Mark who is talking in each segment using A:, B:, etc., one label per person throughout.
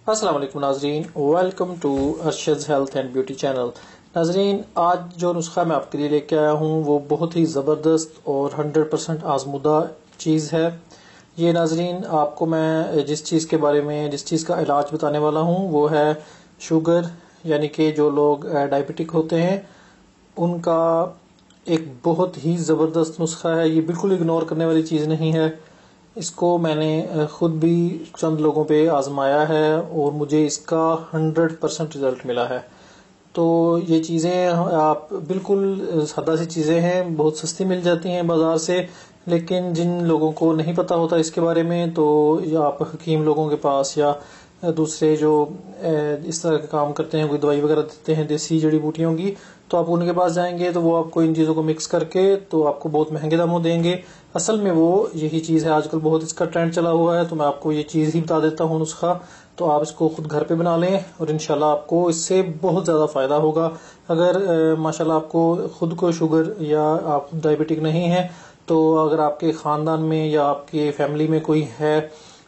A: السلام علیکم ناظرین، welcome to Arshad's health and beauty channel. ناظرین، آج جو نسخہ میں آپ کے لیے لے کے آیا ہوں وہ بہت ہی زبردست اور 100% آزمودہ چیز ہے۔ یہ ناظرین آپ کو میں جس چیز کے بارے میں جس چیز کا علاج بتانے والا ہوں وہ ہے شوگر، یعنی کہ جو لوگ ڈائبٹک ہوتے ہیں ان کا ایک بہت ہی زبردست نسخہ ہے۔ یہ بالکل اگنور کرنے والی چیز نہیں ہے۔ اس کو میں نے خود بھی چند لوگوں پہ آزمایا ہے اور مجھے اس کا 100% رزلٹ ملا ہے۔ تو یہ چیزیں آپ بالکل سادہ سی چیزیں ہیں، بہت سستی مل جاتی ہیں بازار سے، لیکن جن لوگوں کو نہیں پتہ ہوتا اس کے بارے میں تو یا آپ حکیم لوگوں کے پاس یا دوسرے جو اس طرح کے کام کرتے ہیں، کوئی دوائی وغیرہ دیتے ہیں دیسی جڑی بوٹیوں کی، تو آپ ان کے پاس جائیں گے تو وہ آپ کو ان چیزوں کو مکس کر کے تو آپ کو بہت مہنگے داموں دیں گے۔ اصل میں وہ یہی چیز ہے، آج کل بہت اس کا ٹرینڈ چلا ہوا ہے، تو میں آپ کو یہ چیز ہی بتا دیتا ہوں نسخہ، تو آپ اس کو خود گھر پہ بنا لیں اور انشاءاللہ آپ کو اس سے بہت زیادہ فائدہ ہوگا۔ اگر ماشاءاللہ آپ کو خود کو شوگر یا آپ ڈائبٹک نہیں ہیں تو اگر آپ کے خاندان میں یا آپ کے فیملی میں کوئی ہے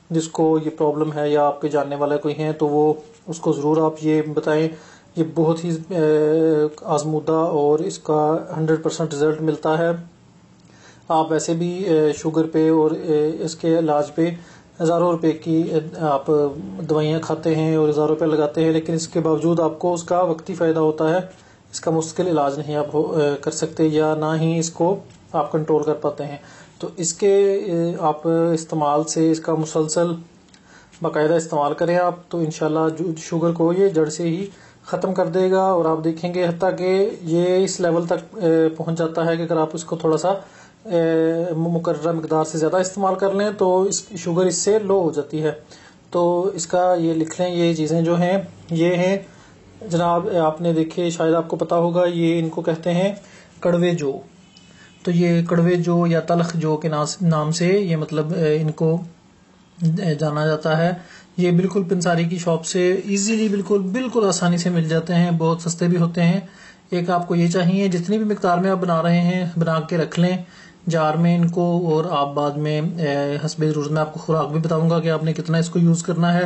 A: جس کو یہ پرابلم ہے یا آپ کے جاننے والے کوئی ہیں تو وہ اس کو ضرور آپ یہ بتائیں۔ یہ بہت ہی آزمودہ اور اس کا 100% رزلٹ ملتا ہے۔ آپ ویسے بھی شوگر پہ اور اس کے علاج پہ ہزاروں روپے کی آپ دوائیاں کھاتے ہیں اور ہزاروں روپے لگاتے ہیں، لیکن اس کے باوجود آپ کو اس کا وقتی فائدہ ہوتا ہے، اس کا مستقل علاج نہیں آپ کر سکتے یا نہ ہی اس کو آپ کنٹرول کر پاتے ہیں۔ تو اس کے آپ استعمال سے اس کا مسلسل باقاعدہ استعمال کریں آپ تو انشاءاللہ شوگر کو یہ جڑ سے ہی ختم کر دے گا، اور آپ دیکھیں گے حتیٰ کہ یہ اس لیول تک پہنچ جاتا ہے کہ اگر آپ اس کو تھوڑا سا مقررہ مقدار سے زیادہ استعمال کر لیں تو اس شوگر اس سے لو ہو جاتی ہے۔ تو اس کا یہ لکھ لیں، یہ چیزیں جو ہیں یہ ہیں جناب، آپ نے دیکھے شاید آپ کو پتا ہوگا، یہ ان کو کہتے ہیں کڑوے جو۔ تو یہ کڑوے جو یا تلخ جو کے نام سے یہ مطلب ان کو جانا جاتا ہے۔ یہ بالکل پنساری کی شاپ سے ایزیلی بالکل آسانی سے مل جاتے ہیں، بہت سستے بھی ہوتے ہیں۔ ایک آپ کو یہ چاہیے جتنی بھی مقدار میں آپ بنا رہے ہیں بنا کے رکھ لیں جار میں ان کو، اور آپ بعد میں حسب ضرورت میں آپ کو خوراک بھی بتاؤں گا کہ آپ نے کتنا اس کو یوز کرنا ہے۔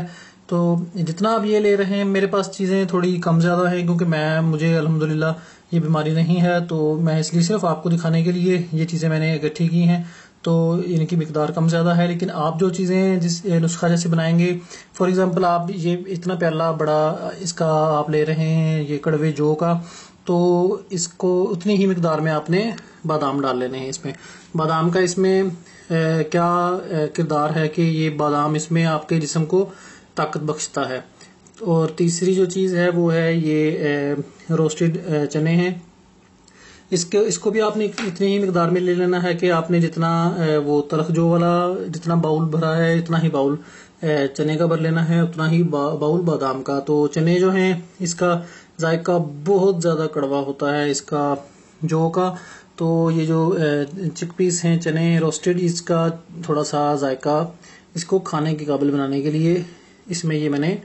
A: تو جتنا آپ یہ لے رہے ہیں، میرے پاس چیزیں تھوڑی کم زیادہ ہیں کیونکہ مجھے الحمدللہ یہ بیماری نہیں ہے، تو میں اس لیے صرف آپ کو دکھانے کے لیے یہ چیزیں میں نے اکٹھی کی ہیں، تو ان کی مقدار کم زیادہ ہے۔ لیکن آپ جو چیزیں جس نسخہ جیسے بنائیں گے، فار ایگزامپل آپ یہ اتنا پیالہ بڑا اس کا آپ لے رہے ہیں یہ کڑوے جو کا، تو اس کو اتنی ہی مقدار میں آپ نے بادام ڈال لینے ہیں۔ اس میں بادام کا اس میں کیا کردار ہے کہ یہ بادام اس میں آپ کے جسم کو طاقت بخشتا ہے۔ اور تیسری جو چیز ہے وہ ہے یہ روسٹڈ چنے ہیں۔ اس کو بھی آپ نے اتنی ہی مقدار میں لے لینا ہے کہ آپ نے جتنا وہ تلخ جو والا جتنا باؤل بھرا ہے اتنا ہی باؤل چنے کا بھر لینا ہے، اتنا ہی باؤل بادام کا۔ تو چنے جو ہیں اس کا ذائقہ بہت زیادہ کڑوا ہوتا ہے اس کا جو کا، تو یہ جو چک پیس ہیں چنے روسٹڈ، اس کا تھوڑا سا ذائقہ اس کو کھانے کے قابل بنانے کے لیے اس میں یہ میں نے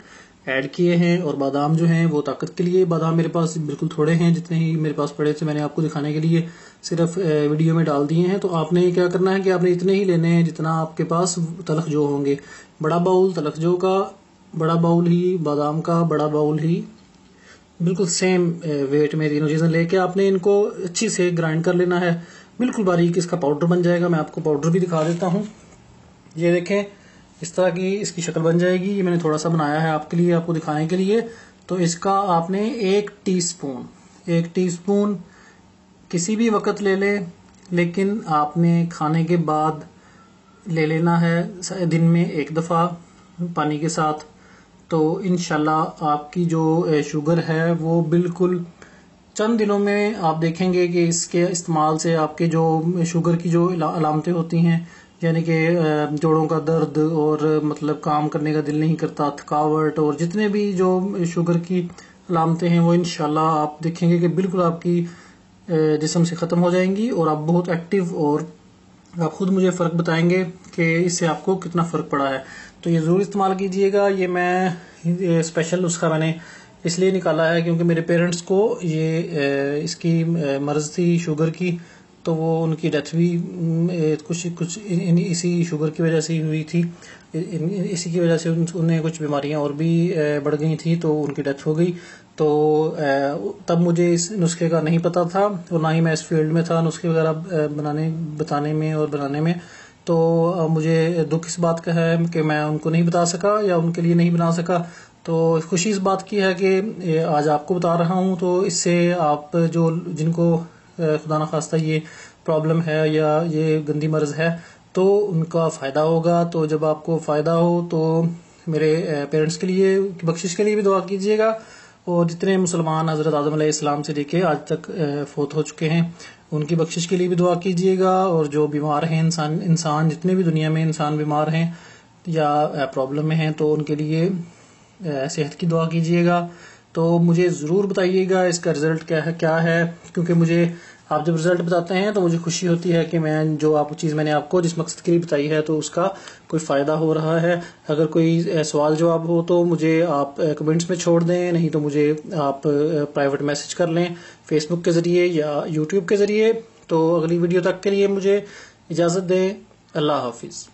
A: ایڈ کیے ہیں۔ اور بادام جو ہیں وہ طاقت کے لیے، بادام میرے پاس بالکل تھوڑے ہیں، جتنے ہی میرے پاس پڑے تھے میں نے آپ کو دکھانے کے لیے صرف ویڈیو میں ڈال دیے ہیں۔ تو آپ نے کیا کرنا ہے کہ آپ نے اتنے ہی لینے ہیں جتنا آپ کے پاس تلخ جو ہوں گے، بڑا باؤل تلخ جو کا، بڑا باؤل ہی بادام کا، بڑا باؤل ہی بالکل سیم ویٹ میں تینوں چیزیں لے کے آپ نے ان کو اچھی سے گرائنڈ کر لینا ہے، بالکل باریک اس کا پاؤڈر بن جائے گا۔ میں آپ کو پاؤڈر بھی دکھا دیتا ہوں، یہ دیکھیں اس طرح کی اس کی شکل بن جائے گی۔ یہ میں نے تھوڑا سا بنایا ہے آپ کے لیے، آپ کو دکھانے کے لیے۔ تو اس کا آپ نے ایک ٹی اسپون کسی بھی وقت لے لیں، لیکن آپ نے کھانے کے بعد لے لینا ہے دن میں ایک دفعہ پانی کے ساتھ۔ تو انشاءاللہ آپ کی جو شوگر ہے وہ بالکل چند دنوں میں آپ دیکھیں گے کہ اس کے استعمال سے آپ کے جو شوگر کی جو علامتیں ہوتی ہیں، یعنی کہ جوڑوں کا درد اور مطلب کام کرنے کا دل نہیں کرتا، تھکاوٹ، اور جتنے بھی جو شوگر کی علامتیں ہیں وہ انشاءاللہ آپ دیکھیں گے کہ بالکل آپ کی جسم سے ختم ہو جائیں گی، اور آپ بہت ایکٹیو، اور آپ خود مجھے فرق بتائیں گے کہ اس سے آپ کو کتنا فرق پڑا ہے۔ تو یہ ضرور استعمال کیجئے گا۔ یہ میں اسپیشل نسخہ میں نے اس لیے نکالا ہے کیونکہ میرے پیرنٹس کو یہ اس کی مرض تھی شوگر کی، تو وہ ان کی ڈیتھ بھی کچھ اسی شوگر کی وجہ سے ہی ہوئی تھی. اسی کی وجہ سے انہیں کچھ بیماریاں اور بھی بڑھ گئی تھیں تو ان کی ڈیتھ ہو گئی. تو تب مجھے اس نسخے کا نہیں پتہ تھا اور نہ ہی میں اس فیلڈ میں تھا نسخے وغیرہ بتانے میں اور بنانے میں. تو مجھے دکھ اس بات کا ہے کہ میں ان کو نہیں بتا سکا یا ان کے لیے نہیں بنا سکا. تو خوشی اس بات کی ہے کہ آج آپ کو بتا رہا ہوں. تو اس سے آپ جن کو خدا نخواستہ یہ پرابلم ہے یا یہ گندی مرض ہے تو ان کا فائدہ ہوگا. تو جب آپ کو فائدہ ہو تو میرے پیرنٹس کے لیے بخشش کے لیے بھی دعا کیجیے گا. اور جتنے مسلمان حضرت آدم علیہ السلام سے لے کے آج تک فوت ہو چکے ہیں ان کی بخشش کے لیے بھی دعا کیجیے گا. اور جو بیمار ہیں انسان جتنے بھی دنیا میں انسان بیمار ہیں یا پرابلم میں ہیں تو ان کے لیے صحت کی دعا کیجیے گا. تو مجھے ضرور بتائیے گا اس کا رزلٹ کیا ہے, کیونکہ مجھے آپ جب رزلٹ بتاتے ہیں تو مجھے خوشی ہوتی ہے کہ میں جو چیز میں نے آپ کو جس مقصد کے لیے بتائی ہے تو اس کا کوئی فائدہ ہو رہا ہے. اگر کوئی سوال جواب ہو تو مجھے آپ کمنٹس میں چھوڑ دیں, نہیں تو مجھے آپ پرائیویٹ میسج کر لیں فیس بک کے ذریعے یا یوٹیوب کے ذریعے. تو اگلی ویڈیو تک کے لیے مجھے اجازت دیں. اللہ حافظ.